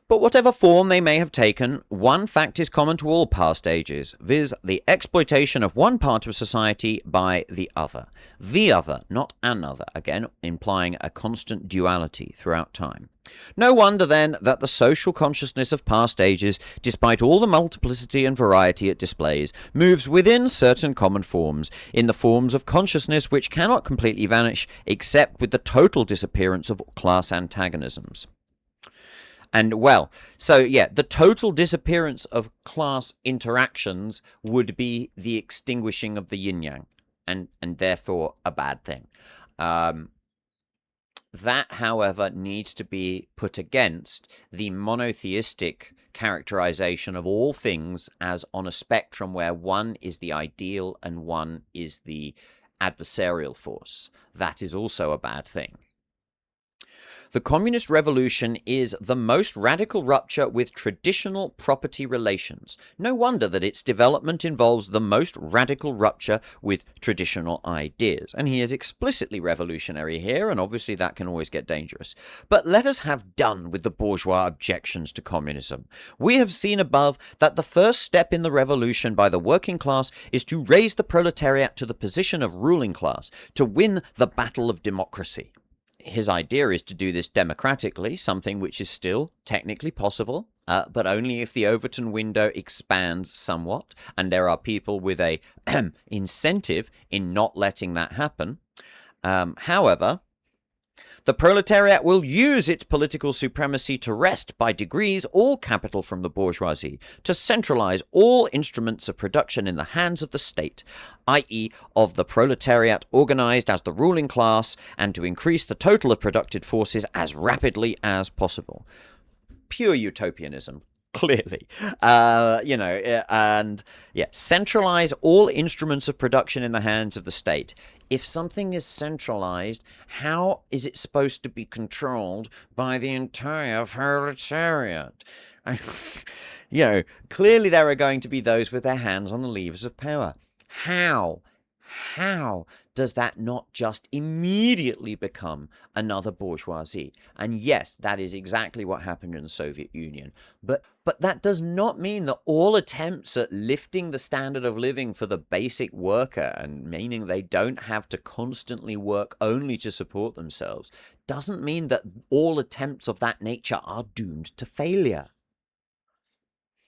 But whatever form they may have taken, one fact is common to all past ages, viz. The exploitation of one part of society by the other. The other, not another, again implying a constant duality throughout time. No wonder then that the social consciousness of past ages, despite all the multiplicity and variety it displays, moves within certain common forms, in the forms of consciousness which cannot completely vanish except with the total disappearance of class antagonisms. And well, so yeah, the total disappearance of class interactions would be the extinguishing of the yin-yang, and therefore a bad thing. That, however, needs to be put against the monotheistic characterization of all things as on a spectrum where one is the ideal and one is the adversarial force. That is also a bad thing. The communist revolution is the most radical rupture with traditional property relations. No wonder that its development involves the most radical rupture with traditional ideas. And he is explicitly revolutionary here, and obviously that can always get dangerous. But let us have done with the bourgeois objections to communism. We have seen above that the first step in the revolution by the working class is to raise the proletariat to the position of ruling class, to win the battle of democracy. His idea is to do this democratically, something which is still technically possible, but only if the Overton window expands somewhat, and there are people with a incentive in not letting that happen. However, the proletariat will use its political supremacy to wrest by degrees all capital from the bourgeoisie, to centralize all instruments of production in the hands of the state, i.e. of the proletariat organized as the ruling class, and to increase the total of productive forces as rapidly as possible. Pure utopianism. Clearly, centralize all instruments of production in the hands of the state. If something is centralized, how is it supposed to be controlled by the entire proletariat? Clearly there are going to be those with their hands on the levers of power. How does that not just immediately become another bourgeoisie? And yes, that is exactly what happened in the Soviet Union. But that does not mean that all attempts at lifting the standard of living for the basic worker, and meaning they don't have to constantly work only to support themselves, doesn't mean that all attempts of that nature are doomed to failure.